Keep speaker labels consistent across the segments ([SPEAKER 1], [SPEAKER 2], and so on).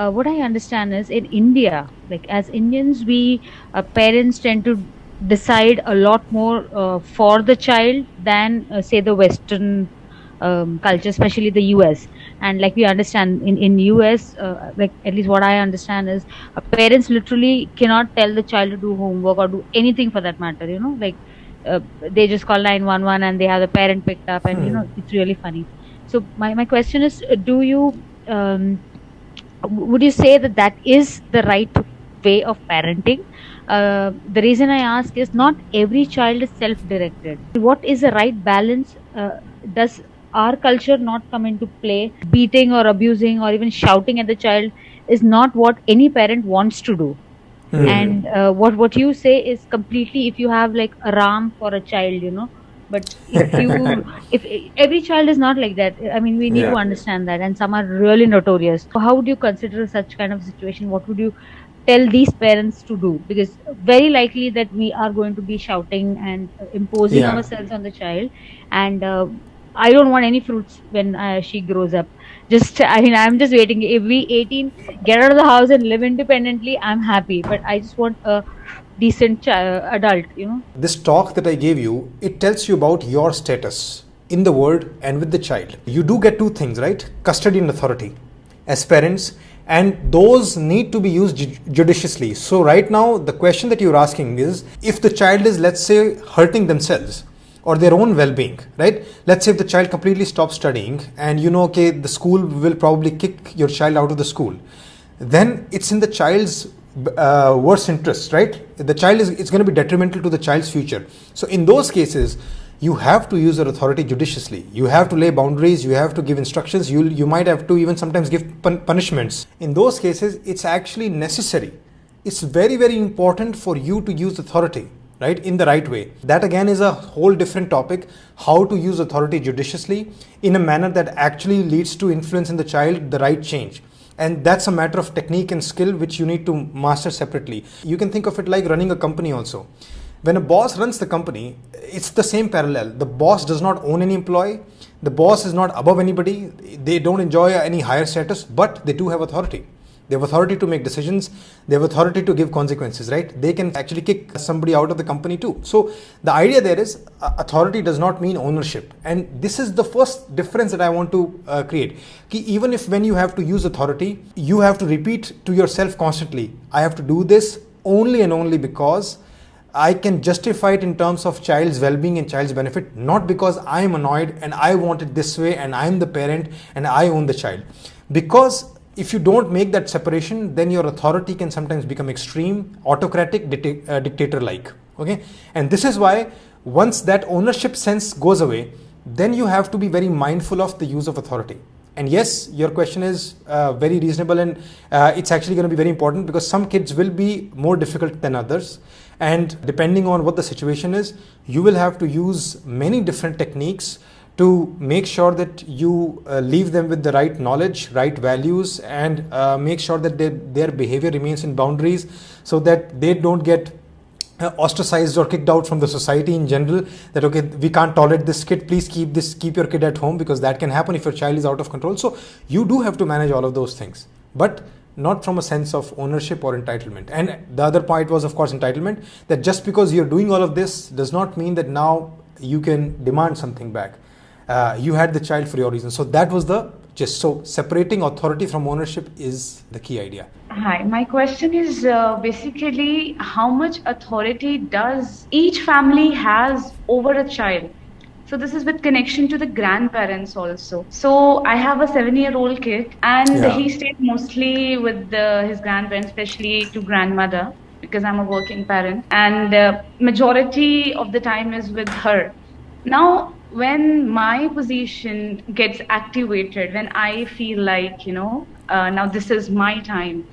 [SPEAKER 1] what I understand is in India, like as Indians, we parents tend to decide a lot more for the child than say the Western culture, especially the US. And like we understand in US, like at least what I understand is parents literally cannot tell the child to do homework or do anything for that matter. Like uh, they just call 911 and they have the parent picked up, and it's really funny. So my question is, do you would you say that that is the right way of parenting? The reason I ask is not every child is self-directed. What is the right balance? Does our culture not come into play? Beating or abusing or even shouting at the child is not what any parent wants to do. And what you say is completely, if you have like a ram for a child, but if every child is not like that. I mean, we need to understand that, and some are really notorious. So how would you consider such kind of situation? What would you tell these parents to do? Because very likely that we are going to be shouting and imposing ourselves on the child, and I don't want any fruits when she grows up. I'm just waiting. If we 18 get out of the house and live independently, I'm happy. But I just want a decent adult.
[SPEAKER 2] This talk that I gave you, it tells you about your status in the world and with the child. You do get two things, right? Custody and authority as parents, and those need to be used judiciously. So right now, the question that you're asking is, if the child is, let's say, hurting themselves or their own well-being, right? Let's say if the child completely stops studying and okay, the school will probably kick your child out of the school, then it's in the child's worst interest, right? The child it's going to be detrimental to the child's future. So in those cases, you have to use your authority judiciously. You have to lay boundaries, you have to give instructions, you might have to even sometimes give punishments. In those cases, it's actually necessary. It's very, very important for you to use authority, right, in the right way. That again is a whole different topic, how to use authority judiciously in a manner that actually leads to influence in the child, the right change. And that's a matter of technique and skill which you need to master separately. You can think of it like running a company also. When a boss runs the company, it's the same parallel. The boss does not own any employee. The boss is not above anybody. They don't enjoy any higher status, but they do have authority. They have authority to make decisions. They have authority to give consequences, right? They can actually kick somebody out of the company too. So the idea there is authority does not mean ownership. And this is the first difference that I want to create. Even if when you have to use authority, you have to repeat to yourself constantly, I have to do this only and only because I can justify it in terms of child's well-being and child's benefit, not because I am annoyed and I want it this way and I am the parent and I own the child. Because if you don't make that separation, then your authority can sometimes become extreme, autocratic, dictator-like. Okay, and this is why once that ownership sense goes away, then you have to be very mindful of the use of authority. And yes, your question is very reasonable, and it's actually going to be very important because some kids will be more difficult than others. And depending on what the situation is, you will have to use many different techniques to make sure that you leave them with the right knowledge, right values, and make sure that their behavior remains in boundaries so that they don't get ostracized or kicked out from the society in general, that okay, we can't tolerate this kid, please keep your kid at home, because that can happen if your child is out of control. So you do have to manage all of those things, but not from a sense of ownership or entitlement. And the other point was, of course, entitlement, that just because you're doing all of this does not mean that now you can demand something back. You had the child for your reason. So that was the gist. So separating authority from ownership is the key idea.
[SPEAKER 3] Hi, my question is basically how much authority does each family has over a child? So this is with connection to the grandparents also. So I have a 7-year-old kid, and he stayed mostly with his grandparents, especially to grandmother, because I'm a working parent, and majority of the time is with her. Now, when my position gets activated, when I feel like, now this is my time,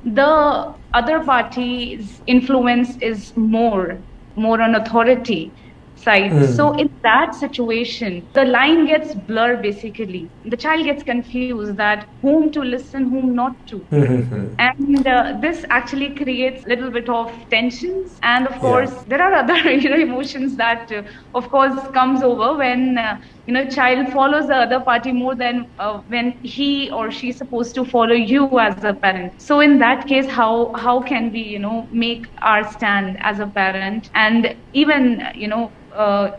[SPEAKER 3] the other party's influence is more on authority side. So in that situation, the line gets blurred basically. The child gets confused that whom to listen, whom not to. And this actually creates a little bit of tensions. And of course, there are other emotions that of course comes over when child follows the other party more than when he or she is supposed to follow you as a parent. So in that case, how can we make our stand as a parent, and even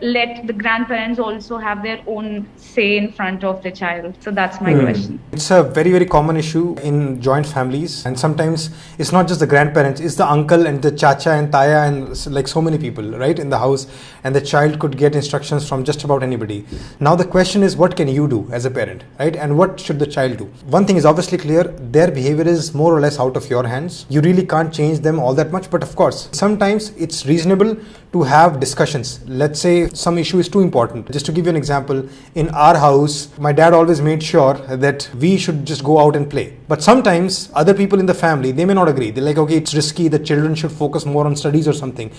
[SPEAKER 3] let the grandparents also have their own say in front of the child? So that's my question.
[SPEAKER 2] It's a very, very common issue in joint families, and sometimes it's not just the grandparents, it's the uncle and the chacha and taya and like so many people, right, in the house, and the child could get instructions from just about anybody. Now the question is, what can you do as a parent, right, and what should the child do? One thing is obviously clear, their behavior is more or less out of your hands. You really can't change them all that much, but of course, sometimes it's reasonable to have discussions. Let's say some issue is too important. Just to give you an example, in our house, my dad always made sure that we should just go out and play. But sometimes other people in the family, they may not agree. They're like, okay, it's risky, the children should focus more on studies or something.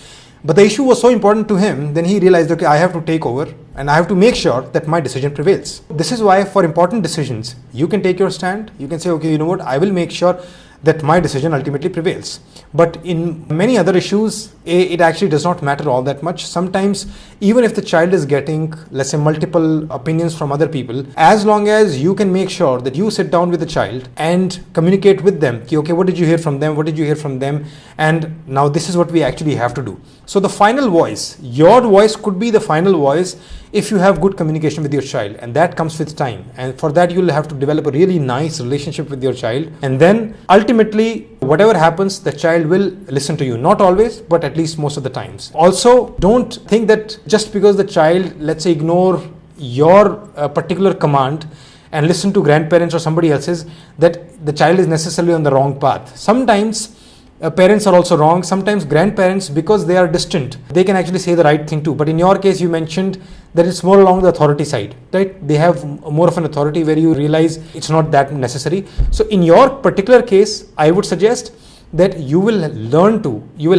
[SPEAKER 2] But the issue was so important to him, then he realized, okay, I have to take over and I have to make sure that my decision prevails. This is why for important decisions, you can take your stand. You can say, okay, you know what, I will make sure that my decision ultimately prevails. But in many other issues, it actually does not matter all that much. Sometimes, even if the child is getting, let's say, multiple opinions from other people, as long as you can make sure that you sit down with the child and communicate with them, okay, what did you hear from them? What did you hear from them? And now this is what we actually have to do. So the final voice, your voice could be the final voice if you have good communication with your child, and that comes with time. And for that, you'll have to develop a really nice relationship with your child. And then ultimately, whatever happens, the child will listen to you. Not always, but at least most of the times. Also, don't think that just because the child, let's say, ignore your particular command and listen to grandparents or somebody else's, that the child is necessarily on the wrong path. Sometimes parents are also wrong. Sometimes grandparents, because they are distant, they can actually say the right thing too. But in your case, you mentioned that it's more along the authority side, right? They have more of an authority where you realize it's not that necessary. So in your particular case, I would suggest that you will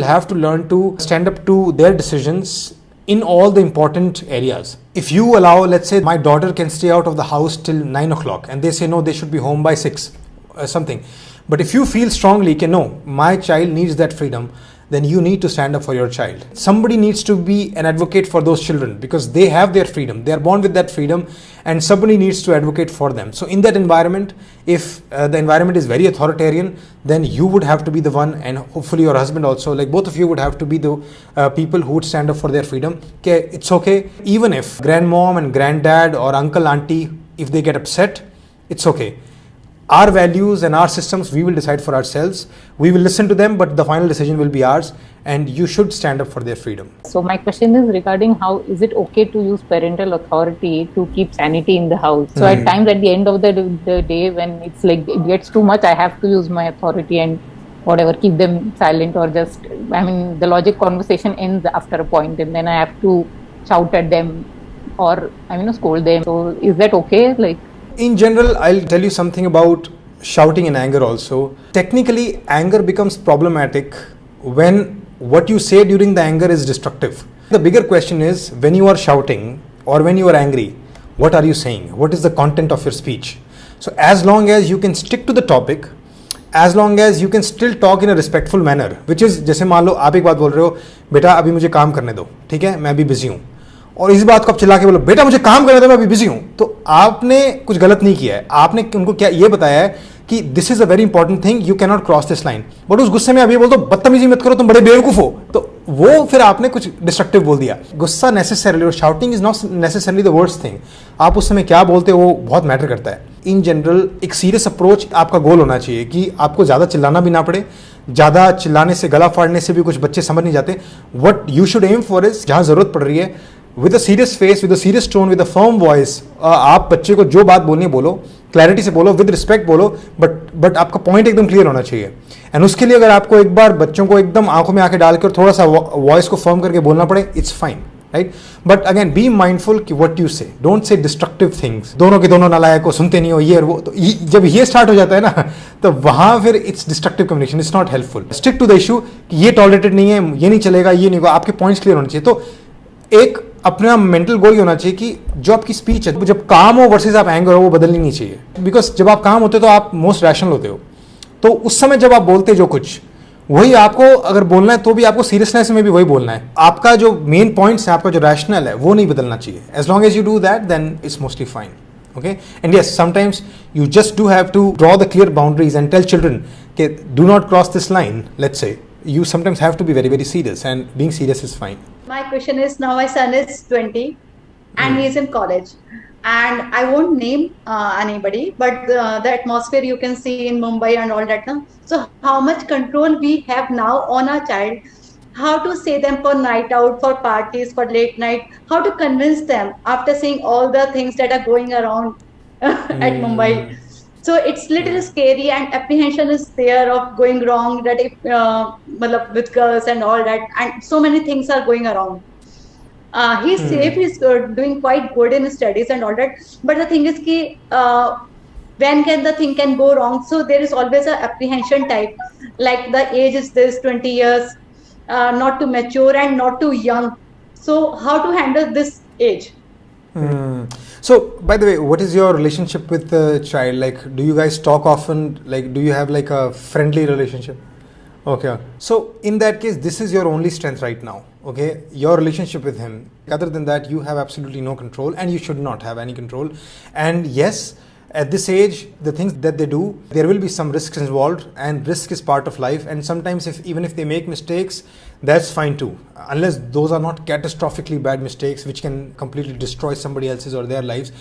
[SPEAKER 2] have to learn to stand up to their decisions in all the important areas. If you allow, let's say my daughter can stay out of the house till 9 o'clock and they say no, they should be home by 6 something. But if you feel strongly, no, my child needs that freedom, then you need to stand up for your child. Somebody needs to be an advocate for those children because they have their freedom. They are born with that freedom, and somebody needs to advocate for them. So in that environment, if the environment is very authoritarian, then you would have to be the one, and hopefully your husband also, like both of you would have to be the people who would stand up for their freedom. Okay, it's okay. Even if grandmom and granddad or uncle, auntie, if they get upset, it's okay. Our values and our systems, we will decide for ourselves. We will listen to them, but the final decision will be ours, and you should stand up for their freedom.
[SPEAKER 4] So my question is regarding how is it okay to use parental authority to keep sanity in the house? So at times at the end of the day, when it's like it gets too much, I have to use my authority and whatever, keep them silent, or just, the logic conversation ends after a point and then I have to shout at them or, scold them. So is that okay?
[SPEAKER 2] In general, I'll tell you something about shouting and anger also. Technically, anger becomes problematic when what you say during the anger is destructive. The bigger question is, when you are shouting or when you are angry, what are you saying? What is the content of your speech? So as long as you can stick to the topic, as long as you can still talk in a respectful manner, which is, जैसे मान लो आप एक बात बोल रहे हो, बेटा अभी मुझे काम करने दो, ठीक है, मैं अभी बिजी हूँ, और इस बात को आप चिल्ला के बोलो, बेटा मुझे काम करने दो, मैं अभी बिजी हूं, तो आपने कुछ गलत नहीं किया है. आपने उनको क्या ये बताया है कि this is a very important thing, you can not cross this line. But उस गुस्से में आप ये बोल दो, बदतमीजी मत करो, तुम बड़े बेवकूफ हो, तो वो फिर आपने कुछ डिस्ट्रक्टिव बोल दिया. गुस्सा नेसेसरली, और shouting is not necessarily the worst thing. आप उस समय क्या बोलते हो वो बहुत मैटर करता है. इन जनरल एक सीरियस अप्रोच आपका गोल होना चाहिए कि आपको ज़्यादा चिल्लाना भी ना पड़े. ज़्यादा चिल्लाने से, गला फाड़ने से भी कुछ बच्चे समझ नहीं जाते. What you should aim for is, जहाँ ज़रूरत पड़ रही है, with a serious face, with a serious tone, with a firm voice, आप बच्चे को जो बात बोलनी है बोलो, क्लैरिटी से बोलो, विद रिस्पेक्ट बोलो, बट आपका पॉइंट एकदम क्लियर होना चाहिए. एंड उसके लिए अगर आपको एक बार बच्चों को एकदम आंखों में आंखें डाल कर थोड़ा सा वॉइस को फर्म करके बोलना पड़े, it's fine, right. But again be mindful कि व्हाट यू से, डोंट से डिस्ट्रक्टिव थिंग्स. दोनों के दोनों नालायक हो, सुनते नहीं हो, ये और वो, तो जब ये स्टार्ट हो जाता है ना, तो वहां फिर it's destructive communication, it's not helpful. Stick to the issue कि ये टॉलरेटेड नहीं है, ये नहीं चलेगा, ये नहीं होगा, आपके पॉइंट्स क्लियर होने चाहिए. तो एक अपना मेंटल गोल ही होना चाहिए कि जो आपकी स्पीच है, जब काम हो वर्सेस आप एंगर हो, वो बदलनी नहीं चाहिए. बिकॉज जब आप काम होते हो तो आप मोस्ट रैशनल होते हो, तो उस समय जब आप बोलते जो कुछ, वही आपको अगर बोलना है तो भी आपको सीरियसनेस में भी वही बोलना है. आपका जो मेन पॉइंट्स है, आपका जो रैशनल है वो नहीं बदलना चाहिए. As long as you do that then it's mostly fine. Okay, and yes, sometimes you just do have to draw the clear boundaries and tell children, okay, do not cross this line. Let's say you sometimes have to be very, very serious, and being serious is fine.
[SPEAKER 5] My question is, now my son is 20 and he is in college, and I won't name anybody, but the atmosphere you can see in Mumbai and all that. No? So how much control we have now on our child, how to say them for night out, for parties, for late night, how to convince them after seeing all the things that are going around at Mumbai. So it's little scary, and apprehension is there of going wrong, that if with girls and all that, and so many things are going around. He's safe, he's doing quite good in studies and all that, but the thing is ki, when can the thing can go wrong? So there is always a apprehension type, like the age is this 20 years, not too mature and not too young. So how to handle this age?
[SPEAKER 2] So, by the way, what is your relationship with the child? Like, do you guys talk often? Like, do you have like a friendly relationship? Okay. So, in that case, this is your only strength right now. Okay. Your relationship with him. Other than that, you have absolutely no control, and you should not have any control. And yes, at this age, the things that they do, there will be some risks involved, and risk is part of life. And sometimes even if they make mistakes, that's fine too, unless those are not catastrophically bad mistakes which can completely destroy somebody else's or their lives.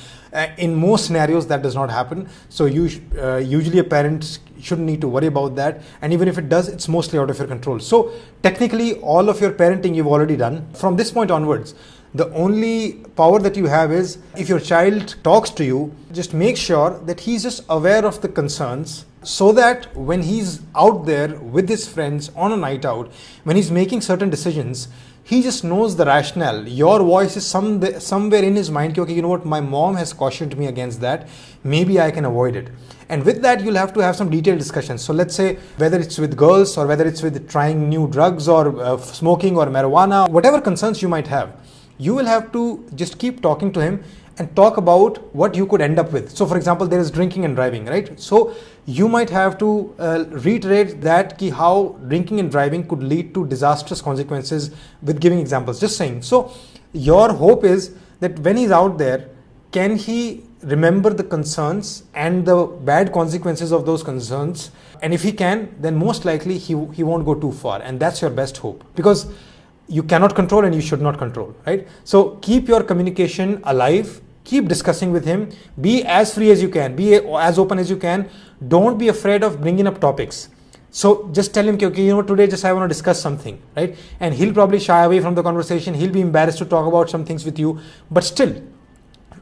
[SPEAKER 2] In most scenarios that does not happen, so usually a parent shouldn't need to worry about that, and even if it does, it's mostly out of your control. So technically all of your parenting you've already done. From this point onwards, the only power that you have is, if your child talks to you, just make sure that he's just aware of the concerns, so that when he's out there with his friends on a night out, when he's making certain decisions, he just knows the rationale. Your voice is somewhere in his mind, okay, you know what, my mom has cautioned me against that, maybe I can avoid it. And with that, you'll have to have some detailed discussions. So let's say whether it's with girls or whether it's with trying new drugs or smoking or marijuana, whatever concerns you might have, you will have to just keep talking to him and talk about what you could end up with. So for example, there is drinking and driving, right? So you might have to reiterate that how drinking and driving could lead to disastrous consequences with giving examples, just saying. So your hope is that when he's out there, can he remember the concerns and the bad consequences of those concerns? And if he can, then most likely he won't go too far. And that's your best hope, because you cannot control and you should not control, right? So keep your communication alive, keep discussing with him, be as free as you can, be as open as you can. Don't be afraid of bringing up topics. So just tell him, okay, you know, today just I want to discuss something, right? And he'll probably shy away from the conversation. He'll be embarrassed to talk about some things with you, but still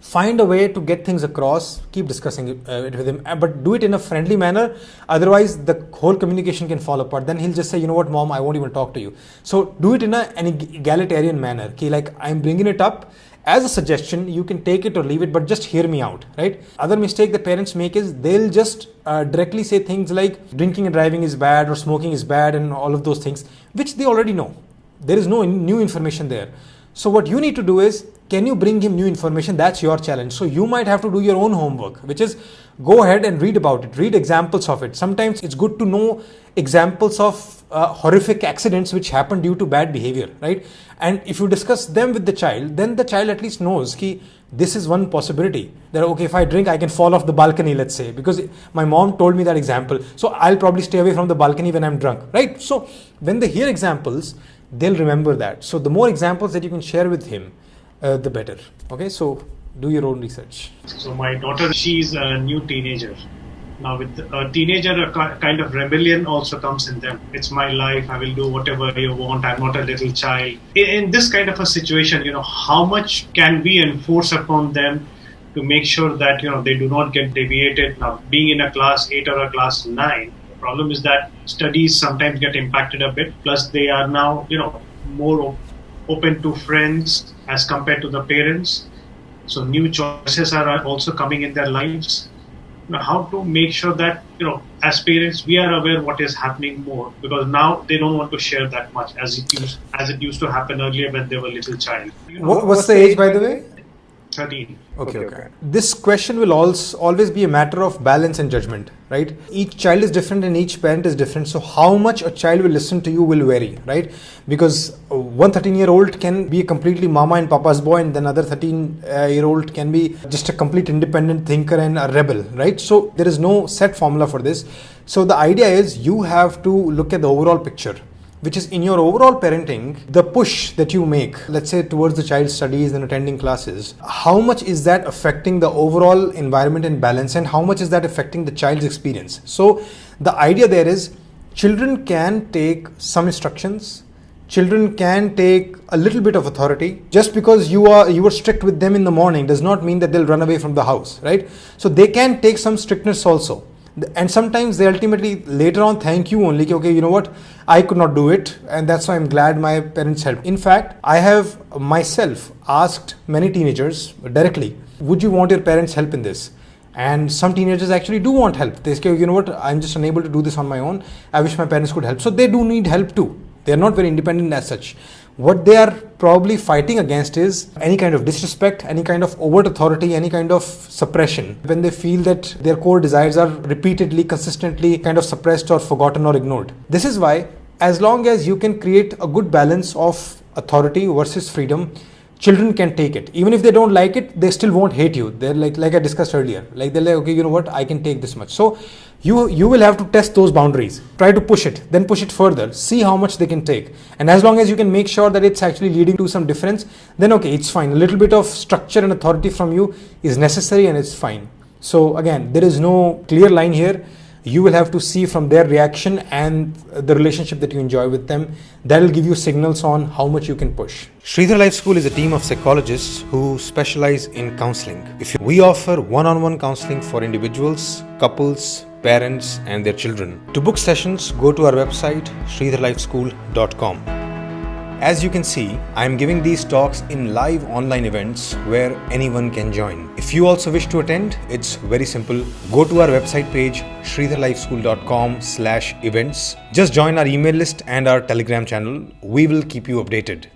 [SPEAKER 2] find a way to get things across. Keep discussing it with him, but do it in a friendly manner. Otherwise, the whole communication can fall apart. Then he'll just say, you know what, mom, I won't even talk to you. So do it in an egalitarian manner. Okay, like, I'm bringing it up as a suggestion, you can take it or leave it, but just hear me out, right? Other mistake that parents make is they'll just directly say things like drinking and driving is bad or smoking is bad and all of those things, which they already know. There is no new information there. So what you need to do is, can you bring him new information? That's your challenge. So you might have to do your own homework, which is go ahead and read about it, read examples of it. Sometimes it's good to know examples of horrific accidents which happen due to bad behavior, right? And if you discuss them with the child, then the child at least knows that this is one possibility, that okay, if I drink, I can fall off the balcony, let's say, because my mom told me that example. So I'll probably stay away from the balcony when I'm drunk, right? So when they hear examples, they'll remember that. So the more examples that you can share with him, the better. Okay, so do your own research.
[SPEAKER 6] So my daughter, she's a new teenager. Now with a teenager, a kind of rebellion also comes in them. It's my life, I will do whatever you want, I'm not a little child. In this kind of a situation, how much can we enforce upon them to make sure that, they do not get deviated? Now, being in a class 8 or a class 9, the problem is that studies sometimes get impacted a bit. Plus they are now, more open to friends as compared to the parents. So new choices are also coming in their lives. How to make sure that, as parents, we are aware what is happening more, because now they don't want to share that much as it used to happen earlier when they were little child.
[SPEAKER 2] What's the age, by the way?
[SPEAKER 6] 13.
[SPEAKER 2] Okay. This question will also always be a matter of balance and judgment, right? Each child is different and each parent is different. So how much a child will listen to you will vary, right? Because one 13-year-old can be a completely mama and papa's boy, and then another 13-year-old can be just a complete independent thinker and a rebel, right? So there is no set formula for this. So the idea is you have to look at the overall picture, which is in your overall parenting, the push that you make, let's say towards the child's studies and attending classes, how much is that affecting the overall environment and balance, and how much is that affecting the child's experience? So the idea there is children can take some instructions, children can take a little bit of authority. Just because you were strict with them in the morning does not mean that they'll run away from the house, right? So they can take some strictness also. And sometimes they ultimately later on thank you only, okay, you know what, I could not do it, and that's why I'm glad my parents helped. In fact, I have myself asked many teenagers directly, would you want your parents' help in this? And some teenagers actually do want help. They say, you know what, I'm just unable to do this on my own, I wish my parents could help. So they do need help too. They are not very independent as such. What they are probably fighting against is any kind of disrespect, any kind of overt authority, any kind of suppression. When they feel that their core desires are repeatedly, consistently kind of suppressed or forgotten or ignored. This is why, as long as you can create a good balance of authority versus freedom, children can take it. Even if they don't like it, they still won't hate you. They're like I discussed earlier, like they're like, okay, you know what, I can take this much. So you will have to test those boundaries, try to push it, then push it further, see how much they can take. And as long as you can make sure that it's actually leading to some difference, then okay, it's fine. A little bit of structure and authority from you is necessary and it's fine. So again, there is no clear line here. You will have to see from their reaction and the relationship that you enjoy with them. That will give you signals on how much you can push. Shridhar Life School is a team of psychologists who specialize in counseling. We offer one-on-one counseling for individuals, couples, parents and their children. To book sessions, go to our website shridharlifeschool.com. As you can see, I am giving these talks in live online events where anyone can join. If you also wish to attend, it's very simple. Go to our website page shridharlifeschool.com/events. Just join our email list and our Telegram channel. We will keep you updated.